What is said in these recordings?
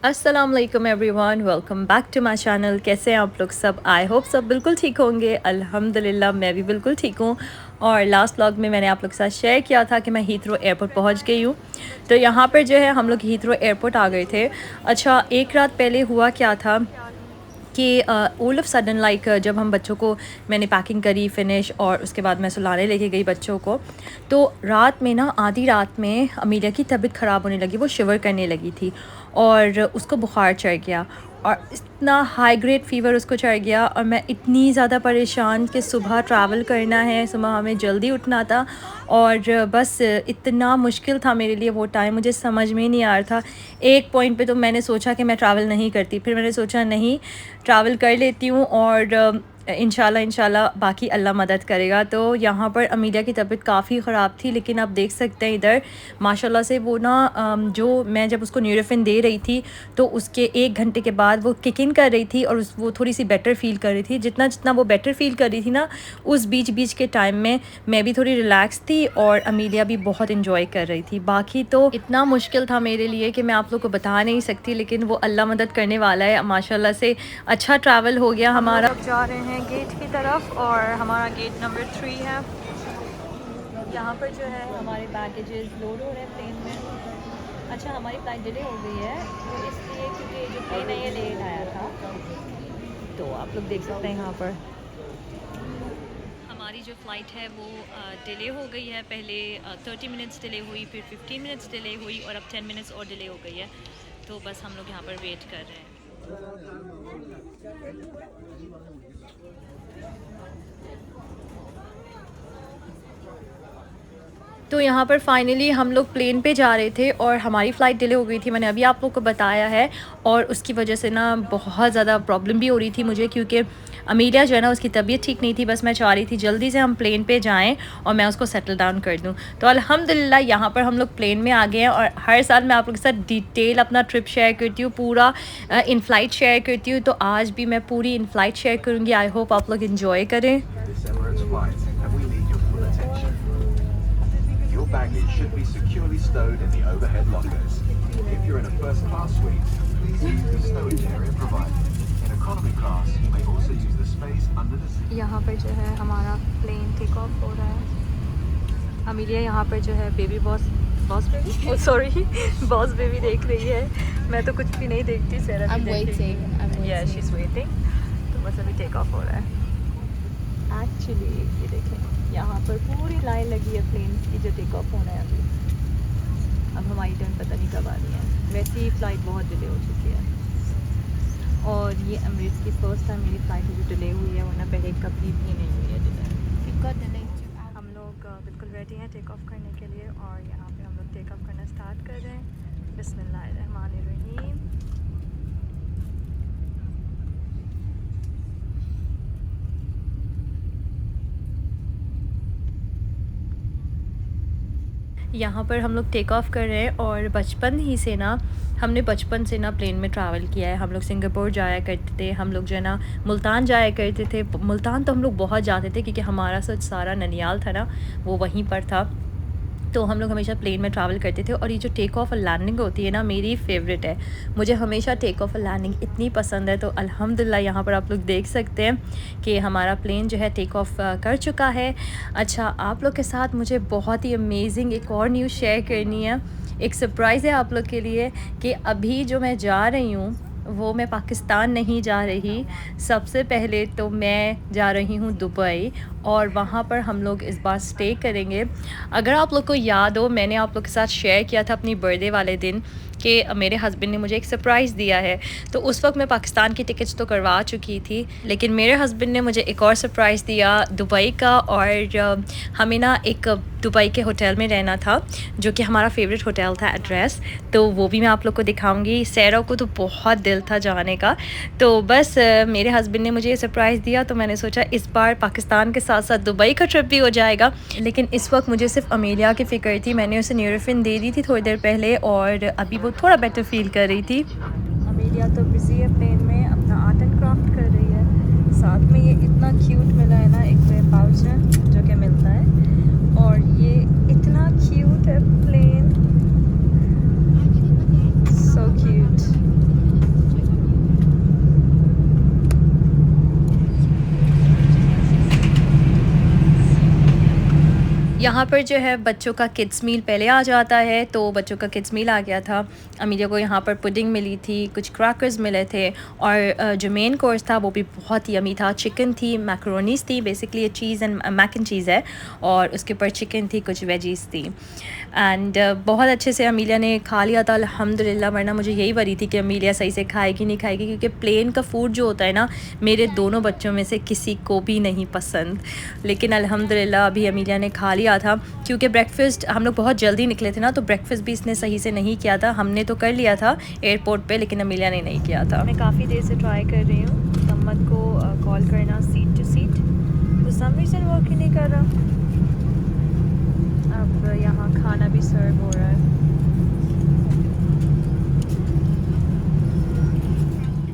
अस्सलाम वालेकुम everyone, welcome back to my channel. कैसे हैं आप लोग सब? आई होप सब बिल्कुल ठीक होंगे। अल्हम्दुलिल्लाह मैं भी बिल्कुल ठीक हूँ। और लास्ट व्लॉग में मैंने आप लोग के साथ शेयर किया था कि मैं हीथ्रो एयरपोर्ट पहुँच गई हूँ। तो यहाँ पर जो है हम लोग हीथ्रो एयरपोर्ट आ गए थे। अच्छा, एक रात पहले हुआ क्या था कि ऑल ऑफ सडन लाइक जब हम बच्चों को मैंने पैकिंग करी फिनिश और उसके बाद मैं सुलाने लेके गई बच्चों को, तो रात में ना आधी रात में अमीलिया की तबीयत ख़राब होने लगी। वो शिवर करने लगी थी और उसको बुखार चढ़ गया और इतना हाई ग्रेड फ़ीवर उसको चढ़ गया। और मैं इतनी ज़्यादा परेशान कि सुबह ट्रैवल करना है, सुबह हमें जल्दी उठना था और बस इतना मुश्किल था मेरे लिए वो टाइम, मुझे समझ में ही नहीं आ रहा था। एक पॉइंट पे तो मैंने सोचा कि मैं ट्रैवल नहीं करती, फिर मैंने सोचा नहीं ट्रैवल कर लेती हूँ और इंशाल्लाह बाकी अल्लाह मदद करेगा। तो यहाँ पर अमीलिया की तबीयत काफ़ी ख़राब थी, लेकिन आप देख सकते हैं इधर माशाल्लाह से वो ना जो मैं जब उसको न्यूरोफिन दे रही थी तो उसके 1 घंटे के बाद वो किक इन कर रही थी और वो थोड़ी सी बेटर फ़ील कर रही थी। जितना जितना वो बेटर फ़ील कर रही थी ना, उस बीच बीच के टाइम में मैं भी थोड़ी रिलैक्स थी और अमीलिया भी बहुत इन्जॉय कर रही थी। बाकी तो इतना मुश्किल था मेरे लिए कि मैं आप लोग को बता नहीं सकती, लेकिन वो अल्लाह मदद करने वाला है। माशाल्लाह से अच्छा ट्रैवल हो गया हमारा। अब जा रहे हैं गेट की तरफ और हमारा गेट नंबर 3 है। यहाँ पर जो है हमारे बैगेजेस लोड हो रहे हैं प्लेन में। अच्छा, हमारी फ़्लाइट डिले हो गई है तो इसलिए, क्योंकि जो प्लेन है ये लेट आया था। तो आप लोग देख सकते हैं यहाँ पर हमारी जो फ़्लाइट है वो डिले हो गई है। पहले 30 मिनट्स डिले हुई, फिर 15 मिनट्स डिले हुई और अब 10 मिनट्स और डिले हो गई है। तो बस हम लोग यहाँ पर वेट कर रहे हैं। तो यहाँ पर फाइनली हम लोग प्लेन पे जा रहे थे और हमारी फ़्लाइट डिले हो गई थी, मैंने अभी आप लोग को बताया है। और उसकी वजह से ना बहुत ज़्यादा प्रॉब्लम भी हो रही थी मुझे, क्योंकि अमीलिया जो है ना उसकी तबीयत ठीक नहीं थी। बस मैं चाह रही थी जल्दी से हम प्लेन पे जाएं और मैं उसको सेटल डाउन कर दूं। तो अल्हम्दुलिल्लाह यहाँ पर हम लोग प्लेन में आ गए हैं और हर साल मैं आप लोग के साथ डिटेल अपना ट्रिप शेयर करती हूँ, पूरा इन फ़्लाइट शेयर करती हूँ। तो आज भी मैं पूरी इन फ़्लाइट शेयर करूँगी। आई होप आप लोग इन्जॉय करें। Your baggage should be securely stowed in the overhead lockers. If you're in a first class suite, please use the stowage area provided. In economy class, you may also use the space under the seat. यहाँ पर जो है हमारा plane take off हो रहा है। Amelia यहाँ पर जो है baby boss baby sorry boss baby देख रही है। मैं तो कुछ भी नहीं देखती, सेरा I'm waiting. या शी इज़ वेटिंग। तो बस अभी टेक ऑफ हो रहा है। एक्चुअली ये देखें, यहाँ पर पूरी लाइन लगी है प्लेन की जो टेक ऑफ होना है अभी। अब हमारी टर्न पता नहीं कब आनी है। वैसे ही फ़्लाइट बहुत डिले हो चुकी है और ये अमरीज़ की फ़र्स्ट टाइम मेरी फ़्लाइट जो डिले हुई है, वरना पहले कभी भी नहीं हुई है डिले। हम लोग बिल्कुल रेडी हैं टेक ऑफ करने के लिए और यहाँ पे हम लोग टेक ऑफ करना स्टार्ट कर रहे हैं। बिस्मिल्लाहिर्रहमानिर्रहीम। यहाँ पर हम लोग टेक ऑफ़ कर रहे हैं और बचपन ही से ना हमने बचपन से ना प्लेन में ट्रैवल किया है। हम लोग सिंगापुर जाया करते थे, हम लोग जो है ना मुल्तान जाया करते थे। मुल्तान तो हम लोग बहुत जाते थे क्योंकि हमारा सारा ननियाल था ना वो वहीं पर था। तो हम लोग हमेशा प्लेन में ट्रैवल करते थे और ये जो टेक ऑफ़ और लैंडिंग होती है ना, मेरी फेवरेट है। मुझे हमेशा टेक ऑफ़ और लैंडिंग इतनी पसंद है। तो अल्हम्दुलिल्लाह यहाँ पर आप लोग देख सकते हैं कि हमारा प्लेन जो है टेक ऑफ़ कर चुका है। अच्छा, आप लोग के साथ मुझे बहुत ही अमेजिंग एक और न्यूज़ शेयर करनी है। एक सरप्राइज़ है आप लोग के लिए कि अभी जो मैं जा रही हूँ वो मैं पाकिस्तान नहीं जा रही। सबसे पहले तो मैं जा रही हूँ दुबई और वहाँ पर हम लोग इस बार स्टे करेंगे। अगर आप लोग को याद हो, मैंने आप लोग के साथ शेयर किया था अपनी बर्थडे वाले दिन कि मेरे हस्बैंड ने मुझे एक सरप्राइज़ दिया है। तो उस वक्त मैं पाकिस्तान की टिकट्स तो करवा चुकी थी, लेकिन मेरे हस्बैंड ने मुझे एक और सरप्राइज़ दिया दुबई का। और हमें ना एक दुबई के होटल में रहना था जो कि हमारा फेवरेट होटल था एड्रेस। तो वो भी मैं आप लोग को दिखाऊंगी। सैरा को तो बहुत दिल था जाने का, तो बस मेरे हस्बैंड ने मुझे ये सरप्राइज़ दिया तो मैंने सोचा इस बार पाकिस्तान के साथ साथ दुबई का ट्रिप भी हो जाएगा। लेकिन इस वक्त मुझे सिर्फ अमेलिया की फ़िक्र थी। मैंने उसे न्यूरोफिन दे दी थी थोड़ी देर पहले और अभी वो थोड़ा बेटर फील कर रही थी। अमेलिया तो बिजी है प्लेन में, अपना आर्ट एंड क्राफ्ट कर रही है। साथ में ये इतना क्यूट मिला है ना, एक पाउच है जो कि मिलता है और ये इतना क्यूट है प्लेन, सो क्यूट। यहाँ पर जो है बच्चों का किड्स मील पहले आ जाता है, तो बच्चों का किड्स मील आ गया था। अमीलिया को यहाँ पर पुडिंग मिली थी, कुछ क्रैकर्स मिले थे, और जो मेन कोर्स था वो भी बहुत यमी था। चिकन थी, मैकरोनीस थी, बेसिकली ये चीज़ एंड मैक एंड चीज़ है, और उसके ऊपर चिकन थी, कुछ वेजीज़ थी, एंड बहुत अच्छे से अमीलिया ने खा लिया था अल्हम्दुलिल्लाह। वरना मुझे यही वरी थी कि अमीलिया सही से खाएगी नहीं खाएगी, क्योंकि प्लेन का फूड जो होता है ना, मेरे दोनों बच्चों में से किसी को भी नहीं पसंद। लेकिन अल्हम्दुलिल्लाह अभी अमीलिया ने खा लिया था, क्योंकि ब्रेकफास्ट हम लोग बहुत जल्दी निकले थे ना, तो ब्रेकफास्ट भी इसने सही से नहीं किया था। हमने तो कर लिया था एयरपोर्ट पे, लेकिन अमीलिया ने नहीं किया था। मैं काफ़ी देर से ट्राई कर रही हूँ मोहम्मद को कॉल करना सीट टू सीट, तो सम रीज़न वर्क ही नहीं कर रहा। अब यहाँ खाना भी सर्व हो रहा है।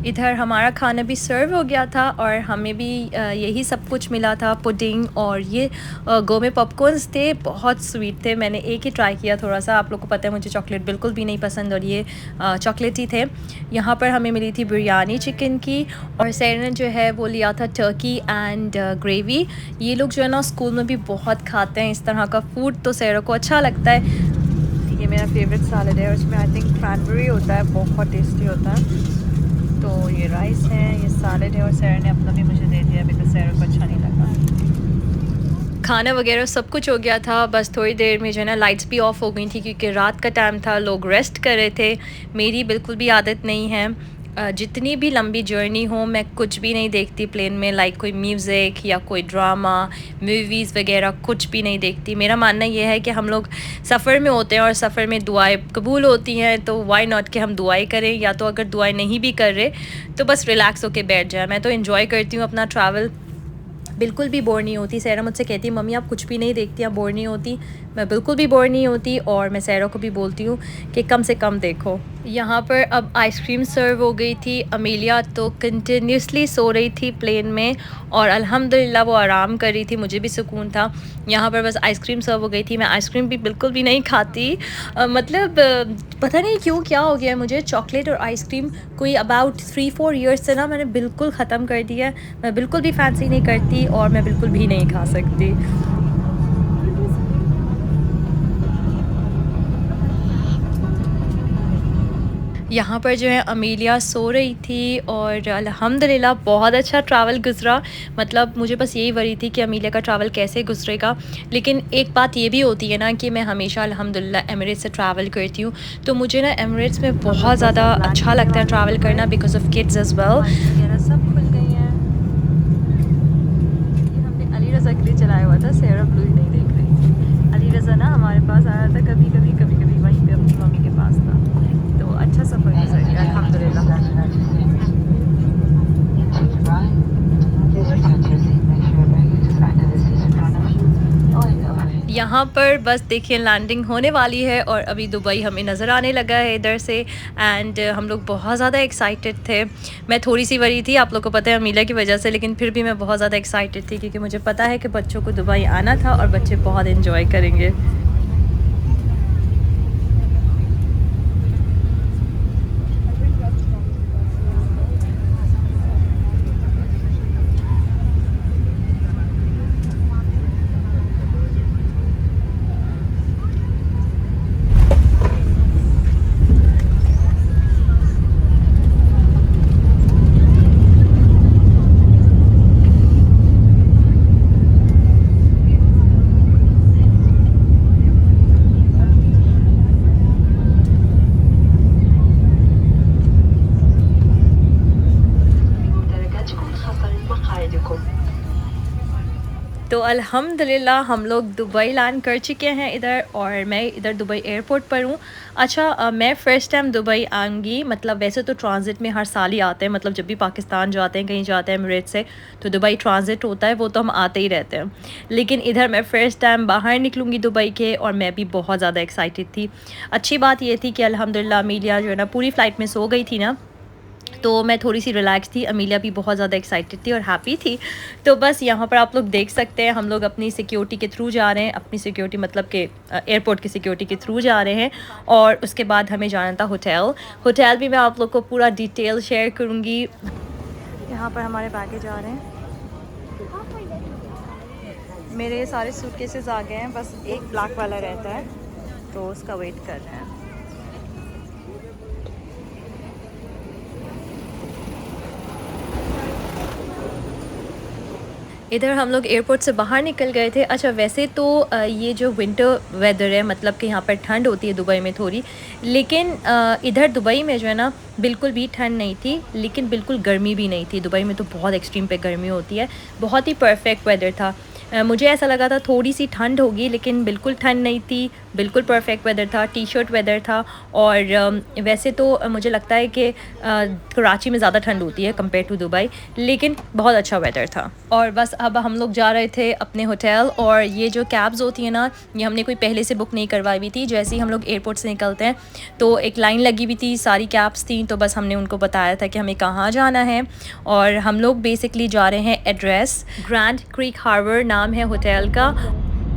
इधर हमारा खाना भी सर्व हो गया था, और हमें भी यही सब कुछ मिला था, पुडिंग, और ये गोमे पॉपकॉर्न्स थे, बहुत स्वीट थे। मैंने एक ही ट्राई किया थोड़ा सा, आप लोग को पता है मुझे चॉकलेट बिल्कुल भी नहीं पसंद, और ये चॉकलेटी थे। यहाँ पर हमें मिली थी बिरयानी चिकन की, और सैर ने जो है वो लिया था टर्की एंड ग्रेवी। ये लोग जो है ना स्कूल में भी बहुत खाते हैं इस तरह का फूड, तो सैर को अच्छा लगता है। ये मेरा फेवरेट सैलड है, उसमें आई थिंक क्रैनबेरी होता है, बहुत टेस्टी होता है। तो ये राइस है, ये सैलड है, और सैर ने अपना भी मुझे दे दिया बिकॉज सैर को अच्छा नहीं लगा। खाना वगैरह सब कुछ हो गया था, बस थोड़ी देर में जो है ना लाइट्स भी ऑफ हो गई थी, क्योंकि रात का टाइम था, लोग रेस्ट कर रहे थे। मेरी बिल्कुल भी आदत नहीं है, जितनी भी लंबी जर्नी हो मैं कुछ भी नहीं देखती प्लेन में, लाइक कोई म्यूज़िक या कोई ड्रामा, मूवीज़ वगैरह कुछ भी नहीं देखती। मेरा मानना यह है कि हम लोग सफ़र में होते हैं और सफ़र में दुआएं कबूल होती हैं, तो वाई नॉट कि हम दुआएं करें, या तो अगर दुआएं नहीं भी कर रहे तो बस रिलैक्स होके बैठ जाए। मैं तो इन्जॉय करती हूँ अपना ट्रैवल, बिल्कुल भी बोर नहीं होती। सैरा मुझसे कहती है मम्मी आप कुछ भी नहीं देखती, आप बोर नहीं होती। मैं बिल्कुल भी बोर नहीं होती, और मैं सैरा को भी बोलती हूँ कि कम से कम देखो। यहाँ पर अब आइसक्रीम सर्व हो गई थी। अमीलिया तो कंटिन्यूसली सो रही थी प्लेन में, और अल्हम्दुलिल्लाह वो आराम कर रही थी, मुझे भी सुकून था। यहाँ पर बस आइसक्रीम सर्व हो गई थी। मैं आइसक्रीम भी बिल्कुल भी नहीं खाती, पता नहीं क्यों क्या हो गया है मुझे, चॉकलेट और आइसक्रीम कोई अबाउट 3-4 ईयर्स से ना मैंने बिल्कुल ख़त्म कर दिया है। मैं बिल्कुल भी फैंसी नहीं करती, और मैं बिल्कुल भी नहीं खा सकती। यहाँ पर जो है अमीलिया सो रही थी, और अल्हम्दुलिल्लाह बहुत अच्छा ट्रैवल गुज़रा। मतलब मुझे बस यही वरी थी कि अमीलिया का ट्रैवल कैसे गुज़रेगा, लेकिन एक बात ये भी होती है ना कि मैं हमेशा अल्हम्दुलिल्लाह एमिरेट्स से ट्रैवल करती हूँ, तो मुझे ना एमिरेट्स में बहुत ज़्यादा अच्छा लगता है ट्रैवल करना, because of kids as well. सब खुल गई हैं। ये हमने अली रज़ा के लिए चलाया हुआ था, सैरा ब्लू ही नहीं देख रही। अली रज़ा ना हमारे पास आया था कभी कभी वहीं पे अपनी मम्मी के पास था, तो अच्छा सफ़र गुजर गया अल्हम्दुलिल्लाह। यहाँ पर बस देखिए लैंडिंग होने वाली है, और अभी दुबई हमें नज़र आने लगा है इधर से, एंड हम लोग बहुत ज़्यादा एक्साइटेड थे। मैं थोड़ी सी वरी थी, आप लोग को पता है अमीला की वजह से, लेकिन फिर भी मैं बहुत ज़्यादा एक्साइटेड थी, क्योंकि मुझे पता है कि बच्चों को दुबई आना था और बच्चे बहुत इन्जॉय करेंगे। तो अल्हम्दुलिल्लाह हम लोग दुबई लैंड कर चुके हैं इधर, और मैं इधर दुबई एयरपोर्ट पर हूँ। अच्छा, मैं फ़र्स्ट टाइम दुबई आऊँगी, मतलब वैसे तो ट्रांज़िट में हर साल ही आते हैं, मतलब जब भी पाकिस्तान जाते हैं, कहीं जाते हैं एमिरेट्स से, तो दुबई ट्रांज़िट होता है, वो तो हम आते ही रहते हैं। लेकिन इधर मैं फ़र्स्ट टाइम बाहर निकलूँगी दुबई के, और मैं भी बहुत ज़्यादा एक्साइटेड थी। अच्छी बात ये थी कि अल्हम्दुलिल्लाह अमीलिया जो है ना पूरी फ़्लाइट में सो गई थी ना, तो मैं थोड़ी सी रिलैक्स थी। अमीलिया भी बहुत ज़्यादा एक्साइटेड थी और हैप्पी थी। तो बस यहाँ पर आप लोग देख सकते हैं, हम लोग अपनी सिक्योरिटी के थ्रू जा रहे हैं, अपनी सिक्योरिटी मतलब कि एयरपोर्ट की सिक्योरिटी के थ्रू जा रहे हैं, और उसके बाद हमें जाना था होटल भी मैं आप लोग को पूरा डिटेल शेयर करूँगी। यहाँ पर हमारे बैगेज आ रहे हैं। मेरे सारे सूटकेसेस आ गए हैं, बस एक ब्लैक वाला रहता है तो उसका वेट कर रहे हैं। इधर हम लोग एयरपोर्ट से बाहर निकल गए थे। अच्छा वैसे तो ये जो विंटर वेदर है, मतलब कि यहाँ पर ठंड होती है दुबई में थोड़ी, लेकिन इधर दुबई में जो है ना बिल्कुल भी ठंड नहीं थी, लेकिन बिल्कुल गर्मी भी नहीं थी। दुबई में तो बहुत एक्सट्रीम पे गर्मी होती है। बहुत ही परफेक्ट वेदर था। मुझे ऐसा लगा था थोड़ी सी ठंड होगी, लेकिन बिल्कुल ठंड नहीं थी, बिल्कुल परफेक्ट वेदर था, टी शर्ट वेदर था। और वैसे तो मुझे लगता है कि कराची में ज़्यादा ठंड होती है कंपेयर टू दुबई, लेकिन बहुत अच्छा वेदर था। और बस अब हम लोग जा रहे थे अपने होटल। और ये जो कैब्स होती है ना, ये हमने कोई पहले से बुक नहीं करवाई हुई थी। जैसे ही हम लोग एयरपोर्ट से निकलते हैं तो एक लाइन लगी हुई थी, सारी कैब्स थी, तो बस हमने उनको बताया था कि हमें कहाँ जाना है। और हम लोग बेसिकली जा रहे हैं एड्रेस ग्रैंड क्रीक हार्बर नाम है होटल का।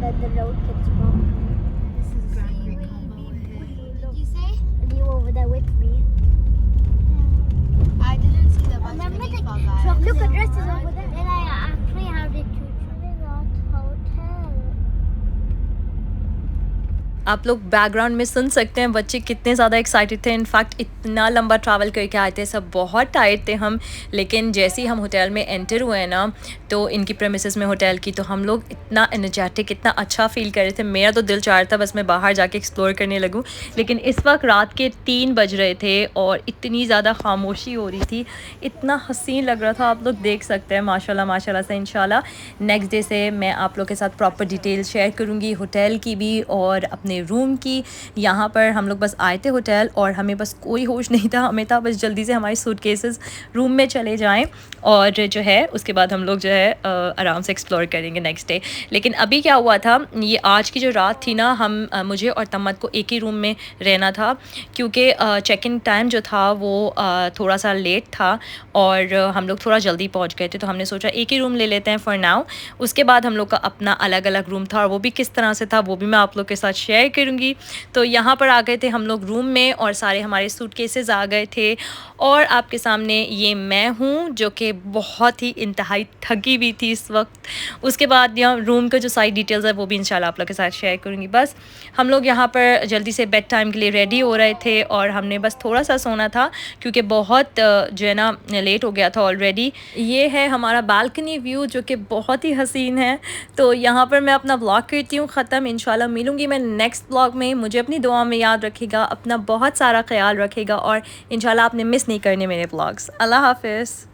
That the road gets bumped. This is Grand Creek Harbor. You say? And you over there with me. I didn't see the bus when you fell by. Look, address is over there. Then I actually have the two hotel. आप लोग background में सुन सकते हैं बच्चे कितने ज़्यादा excited थे। In fact इतना लंबा ट्रैवल करके आए थे, सब बहुत टायर्ड थे हम। लेकिन जैसे ही हम होटल में एंटर हुए ना, तो इनकी प्रेमिसेस में होटल की, तो हम लोग इतना एनर्जेटिक, इतना अच्छा फील कर रहे थे। मेरा तो दिल चाह रहा था बस मैं बाहर जाके एक्सप्लोर करने लगूं। लेकिन इस वक्त रात के 3 बज रहे थे और इतनी ज़्यादा खामोशी हो रही थी, इतना हसीन लग रहा था। आप लोग देख सकते हैं माशाल्लाह माशाल्लाह से। इंशाल्लाह नेक्स्ट डे से मैं आप लोग के साथ प्रॉपर डिटेल शेयर करूँगी, होटल की भी और अपने रूम की। यहाँ पर हम लोग बस आए थे होटल और हमें बस कोई होश नहीं था, हमें था बस जल्दी से हमारे सूटकेसेस रूम में चले जाएं और जो है उसके बाद हम लोग जो है आराम से एक्सप्लोर करेंगे नेक्स्ट डे। लेकिन अभी क्या हुआ था, ये आज की जो रात थी ना, हम मुझे और तम्मत को एक ही रूम में रहना था, क्योंकि चेक इन टाइम जो था वो थोड़ा सा लेट था और हम लोग थोड़ा जल्दी पहुँच गए थे। तो हमने सोचा एक ही रूम ले लेते हैं फॉर नाउ। उसके बाद हम लोग का अपना अलग अलग रूम था और वो भी किस तरह से था वो भी मैं आप लोग के साथ शेयर करूँगी। तो यहाँ पर आ गए थे हम लोग रूम में और सारे हमारे सूटकेसेस आ गए थे। और आपके सामने ये मैं हूँ जो कि बहुत ही इंतहाई थकी हुई थी इस वक्त। उसके बाद यहाँ रूम का जो सारी डिटेल्स है वो भी इंशाल्लाह आप लोग के साथ शेयर करूँगी। बस हम लोग यहाँ पर जल्दी से बेड टाइम के लिए रेडी हो रहे थे और हमने बस थोड़ा सा सोना था क्योंकि बहुत जो है ना लेट हो गया था ऑलरेडी। ये है हमारा बालकनी व्यू जो कि बहुत ही हसीन है। तो यहाँ पर मैं अपना व्लॉग करती हूँ ख़त्म। इंशाल्लाह मिलूँगी मैं नेक्स्ट व्लॉग में। मुझे अपनी दुआ में याद रखिएगा, अपना बहुत सारा ख्याल रखिएगा और इंशाल्लाह आपने मिस नहीं करने मेरे व्लॉग्स। अल्लाह हाफ़िज़।